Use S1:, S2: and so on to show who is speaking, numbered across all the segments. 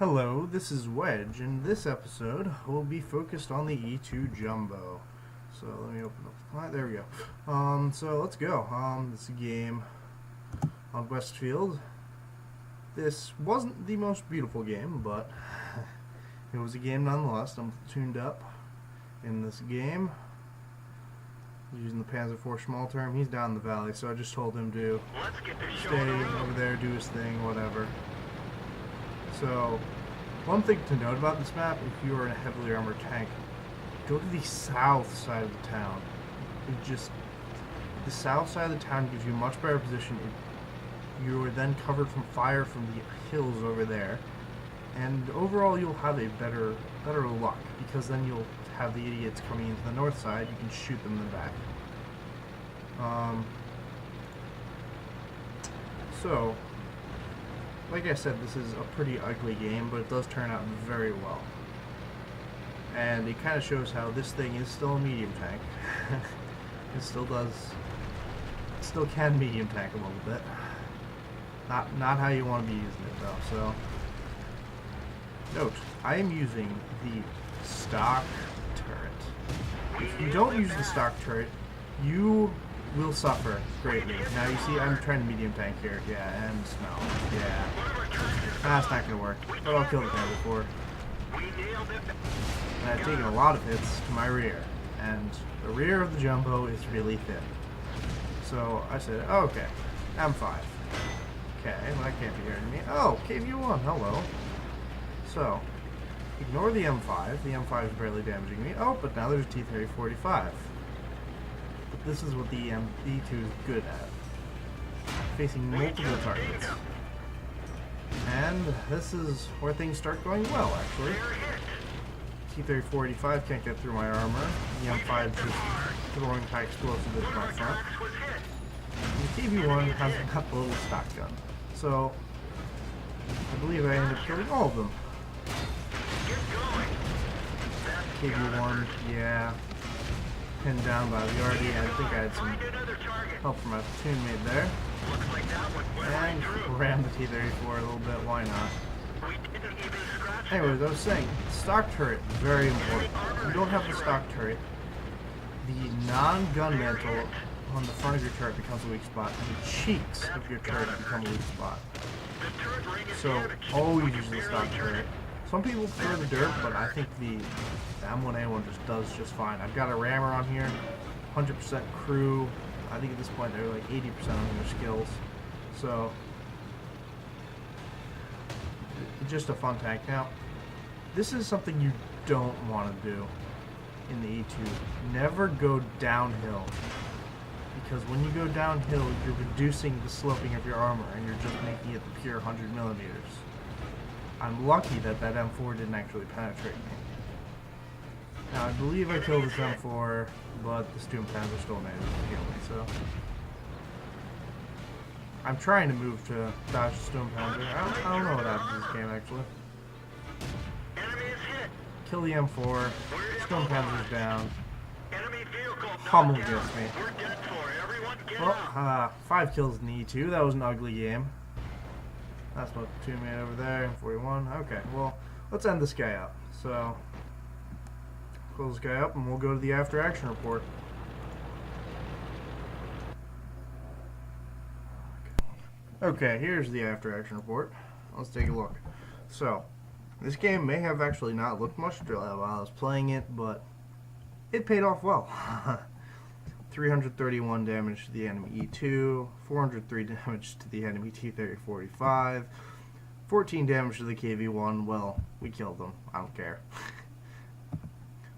S1: Hello, this is Wedge, and this episode will be focused on the E2 Jumbo. So let me open up the client. There we go. So let's go. This is a game on Westfield. This wasn't the most beautiful game, but it was a game nonetheless. I'm tuned up in this game. Using the Panzer IV small term. He's down in the valley, so I just told him to stay over there, do his thing, whatever. So, one thing to note about this map, if you are in a heavily armored tank, go to the south side of the town. The south side of the town gives you a much better position. You are then covered from fire from the hills over there, and overall you'll have a better luck, because then you'll have the idiots coming into the north side. You can shoot them in the back. So, like I said, this is a pretty ugly game, but it does turn out very well. And it kind of shows how this thing is still a medium tank. It still can medium tank a little bit. Not how you want to be using it though. So, note, I am using the stock turret. If you don't use the stock turret, you will suffer greatly. Now you see I'm trying to medium tank here. Yeah, and smell. Yeah. That's not going to work. But I'll kill the guy before. And I've taken a lot of hits to my rear. And the rear of the Jumbo is really thin. So I said, oh, okay, M5. Okay, well, that can't be hurting me. Oh, KV1, hello. So, ignore the M5. The M5 is barely damaging me. Oh, but now there's T-3045. But this is what the E2 is good at. Facing multiple targets. And this is where things start going well, actually. T-3045 can't get through my armor. The M5 is just throwing high explosives into my front. And the KV1 has got the little stock gun. So, I believe I ended up killing all of them. KV1, yeah. Pinned down by the RD. I think I had some help from my platoon mate there. And ran the T-34 a little bit, why not? Anyways, I was saying, stock turret, very important. If you don't have the stock turret, the non-gun mantle on the front of your turret becomes a weak spot, and the cheeks of your turret become a weak spot. So, always use the stock turret. Some people prefer the dirt, but I think the M1A1 just does just fine. I've got a rammer on here, 100% crew. I think at this point they're like 80% on their skills. So, it's just a fun tank. Now, this is something you don't want to do in the E2. Never go downhill. Because when you go downhill, you're reducing the sloping of your armor, and you're just making it the pure 100 millimeters. I'm lucky that that M4 didn't actually penetrate me. Now, I believe I killed this M4, but the Sturmpanzer still managed to kill me, so... I'm trying to move to dodge the Sturmpanzer. I don't know what happens in this game, actually. Kill the M4, Sturmpanzer's down. Hummel gets me. Well, 5 kills in the E2. That was an ugly game. That's my teammate over there, 41. Okay, well, let's end this guy up. So, close this guy up, and we'll go to the after action report. Okay, here's the after action report. Let's take a look. So, this game may have actually not looked much while I was playing it, but it paid off well. 331 damage to the enemy E2, 403 damage to the enemy T-3045, 14 damage to the KV1. Well, we killed them. I don't care.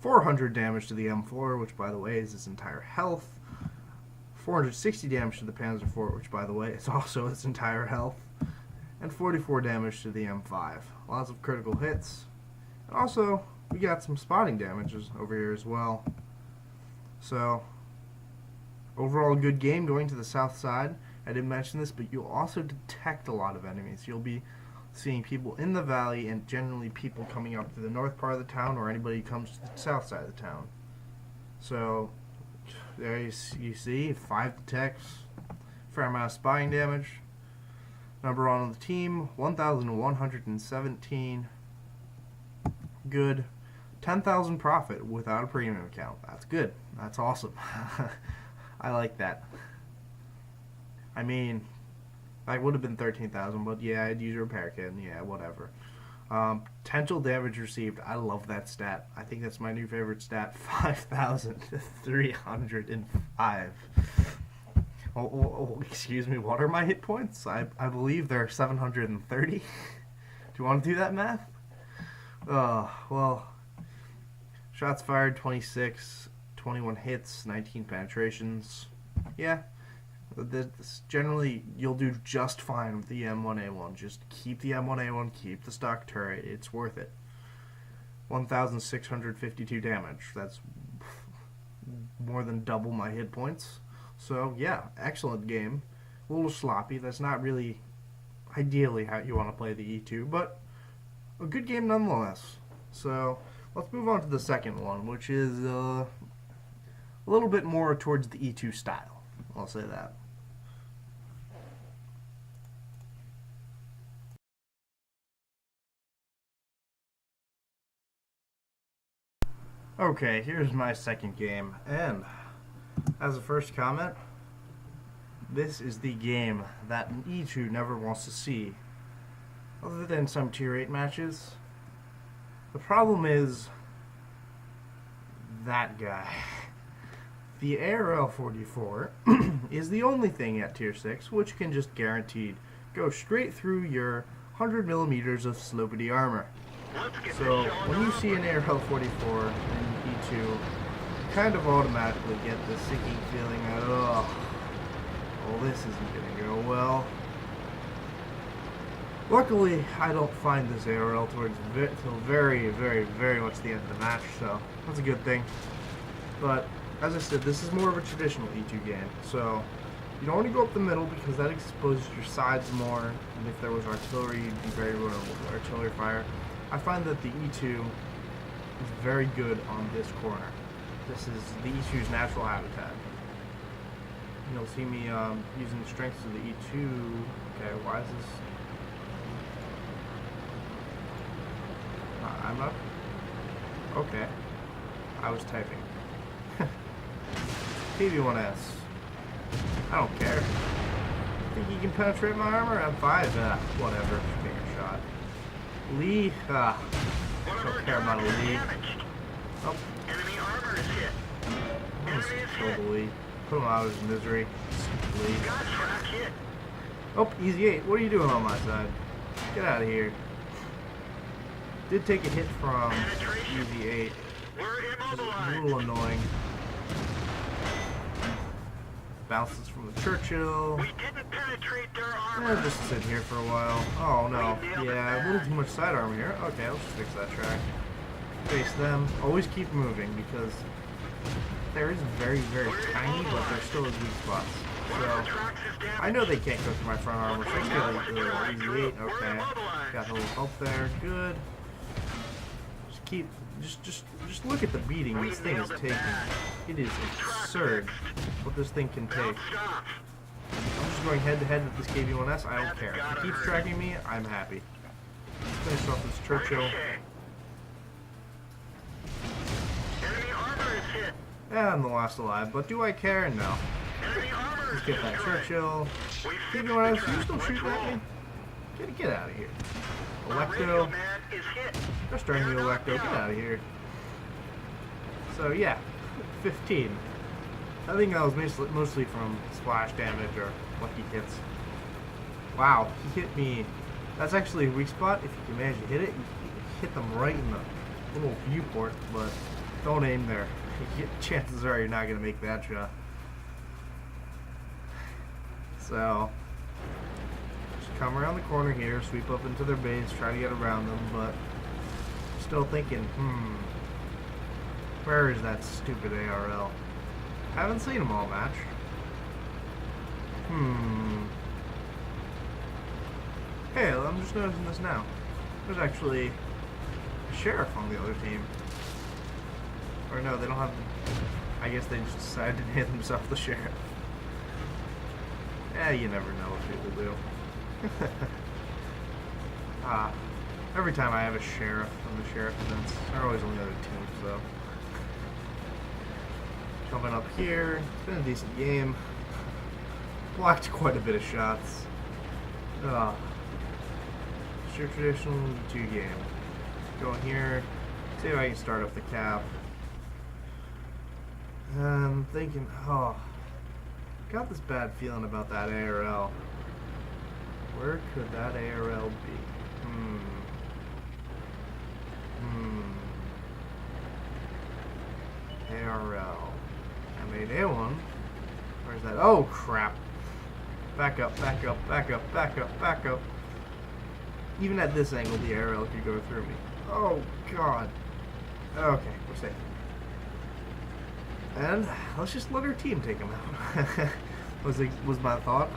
S1: 400 damage to the M4, which by the way is its entire health. 460 damage to the Panzer IV, which by the way is also its entire health. And 44 damage to the M5. Lots of critical hits. And also, we got some spotting damages over here as well. So, overall good game going to the south side. I didn't mention this, but you'll also detect a lot of enemies. You'll be seeing people in the valley and generally people coming up to the north part of the town, or anybody who comes to the south side of the town. So, there you see, 5 detects, fair amount of spotting damage. Number on the team, 1,117. Good. 10,000 profit without a premium account. That's good. That's awesome. I like that. I mean, that would have been 13,000, but yeah, I'd use a repair kit. Yeah, whatever. Potential damage received. I love that stat. I think that's my new favorite stat. 5,305. Oh, excuse me. What are my hit points? I believe they're 730. Do you want to do that math? Well, shots fired 26, 21 hits, 19 penetrations. Yeah, generally you'll do just fine with the M1A1. Just keep the M1A1, keep the stock turret. It's worth it. 1,652 damage. That's more than double my hit points. So yeah, excellent game. A little sloppy. That's not really ideally how you want to play the E2, but a good game nonetheless. So let's move on to the second one, which is a little bit more towards the E2 style. I'll say that. Okay, here's my second game, and as a first comment, this is the game that an E2 never wants to see, other than some tier 8 matches. The problem is that guy. The ARL-44 is the only thing at tier 6 which can just guaranteed go straight through your 100 millimeters of slopedy armor. So when you see an ARL-44 in E2, you kind of automatically get this sinking feeling that, oh, well, this isn't going to go well. Luckily, I don't find this ARL till very, very, very much the end of the match, so that's a good thing. But as I said, this is more of a traditional E2 game, so you don't want to go up the middle because that exposes your sides more, and if there was artillery, you'd be very vulnerable to artillery fire. I find that the E2 is very good on this corner. This is the E2's natural habitat. You'll see me using the strengths of the E2. Okay, why is this? I'm up? Okay. I was typing. PV1S. I don't care. Think you can penetrate my armor? I'm 5. Whatever. Take a shot. Lee. Don't care about a Lee. Oh.
S2: Enemy armor is hit.
S1: Kill the Lee. Put him out of his misery. Stupid Lee.
S2: Got track hit.
S1: Oh, easy 8. What are you doing on my side? Get out of here. Did take a hit from easy 8.
S2: We're
S1: Which is a
S2: immobilized.
S1: little annoying. Bounces from the Churchill.
S2: We didn't penetrate their armor.
S1: Just sit here for a while. Oh no. Yeah, a little too much sidearm here. Okay, let's just fix that track. Face them. Always keep moving because there is very, very tiny, but there still is weak spots. So I know they can't go through my front armor. So let's get easy 8. Okay. Got a little help there. Good. Just keep. Just look at the beating this thing is taking. It is absurd what this thing can take. I'm just going head to head with this KV-1S. I don't care. If it keeps tracking me, I'm happy. Let's finish off this Churchill.
S2: Enemy armor is hit.
S1: And I'm the last alive, but do I care? No.
S2: Enemy armor
S1: Let's
S2: is
S1: get that Churchill. KV-1S, you still shooting at me? Get out of here. Electo. Just starting the Electo. Get out of here. So yeah, 15. I think that was mostly from splash damage or lucky hits. Wow, he hit me. That's actually a weak spot. If you can manage to hit it, you hit them right in the little viewport, but don't aim there. Chances are you're not going to make that shot. So just come around the corner here, sweep up into their base, try to get around them, but still thinking, where is that stupid ARL? Haven't seen them all match. Hey, I'm just noticing this now. There's actually a sheriff on the other team. Or no, they don't have... I guess they just decided to name themselves the sheriff. Yeah, you never know what people do. uh, every time I have a sheriff from the sheriff events, they're always on the other team, so. Jumping up here, it's been a decent game. Blocked quite a bit of shots. It's your traditional E2 game. Go in here, see if I can start up the cap. I'm thinking, got this bad feeling about that ARL. Where could that ARL be? ARL. I made A1. Where's that? Oh, crap. Back up, back up, back up, back up, back up. Even at this angle, the ARL could go through me. Oh, God. Okay, we're safe. And let's just let our team take him out. was my thought.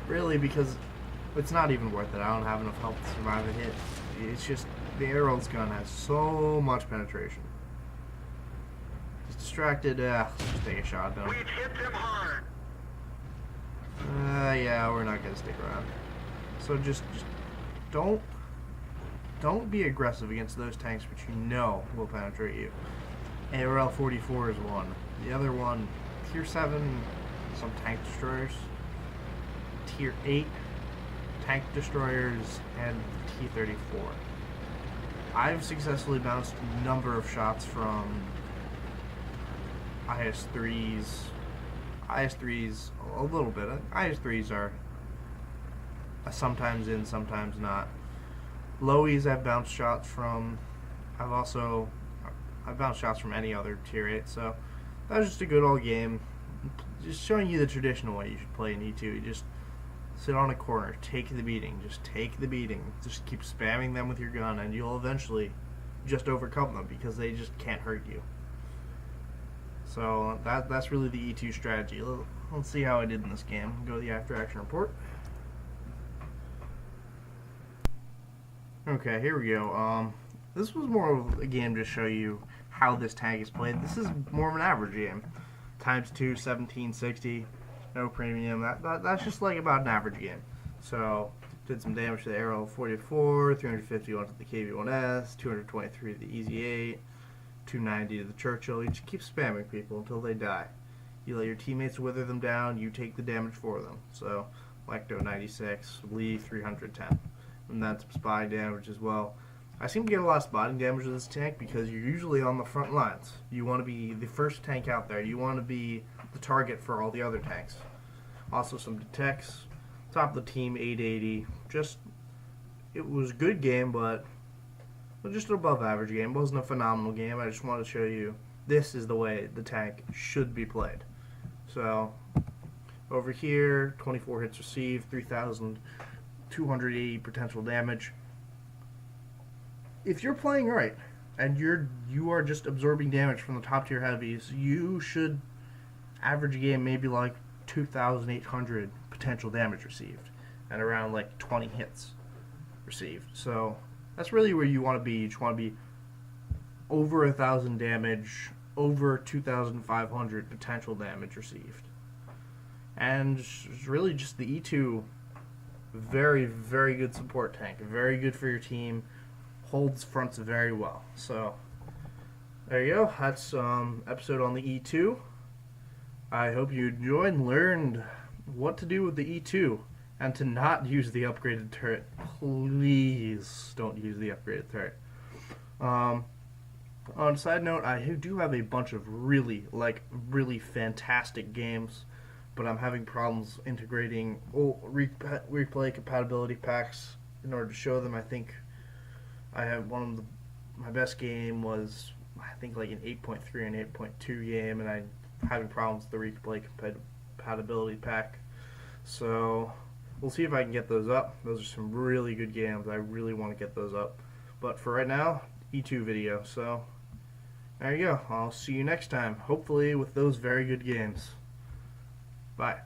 S1: Really, because it's not even worth it. I don't have enough health to survive a hit. It's just the ARL's gun has so much penetration. He's distracted. Let's just take a shot down.
S2: We've hit them hard.
S1: Yeah, we're not gonna stick around. So just don't be aggressive against those tanks which you know will penetrate you. ARL 44 is one. The other one, Tier 7, some tank destroyers. Tier 8 tank destroyers and T-34. I've successfully bounced a number of shots from IS-3s. IS-3s a little bit. IS-3s are sometimes in, sometimes not. Lowies I've bounced shots from. I've bounced shots from any other Tier 8, so that was just a good old game. Just showing you the traditional way you should play in E2. You just sit on a corner, take the beating, just take the beating. Just keep spamming them with your gun, and you'll eventually just overcome them because they just can't hurt you. So that's really the E2 strategy. Let's see how I did in this game. Go to the after action report. Okay, here we go. This was more of a game to show you how this tank is played. This is more of an average game. Times 2, 1760, no premium. That's just like about an average game. So, did some damage to the ARL 44, 351 to the KV-1S, 223 to the EZ-8, 290 to the Churchill. You just keep spamming people until they die. You let your teammates wither them down, you take the damage for them. So, Lecto 96, Lee 310. And that's spotting damage as well. I seem to get a lot of spotting damage with this tank because you're usually on the front lines. You want to be the first tank out there. You want to be the target for all the other tanks. Also some detects. Top of the team, 880. It was a good game, but just an above average game. It wasn't a phenomenal game. I just wanted to show you this is the way the tank should be played. So, over here, 24 hits received, 3,280 potential damage. If you're playing right, and you are just absorbing damage from the top tier heavies, you should average a game maybe like 2,800 potential damage received, and around like 20 hits received. So that's really where you want to be. You just want to be over 1,000 damage, over 2,500 potential damage received, and it's really just the E2. Very, very good support tank. Very good for your team. Holds fronts very well. So there you go. That's episode on the E2. I hope you enjoyed and learned what to do with the E2 and to not use the upgraded turret. Please don't use the upgraded turret. On a side note, I do have a bunch of really fantastic games, but I'm having problems integrating replay compatibility packs in order to show them. I think I have my best game was, I think, like an 8.3 and 8.2 game, and I'm having problems with the replay compatibility pack. So we'll see if I can get those up. Those are some really good games. I really want to get those up. But for right now, E2 video. So there you go. I'll see you next time, hopefully with those very good games. Bye.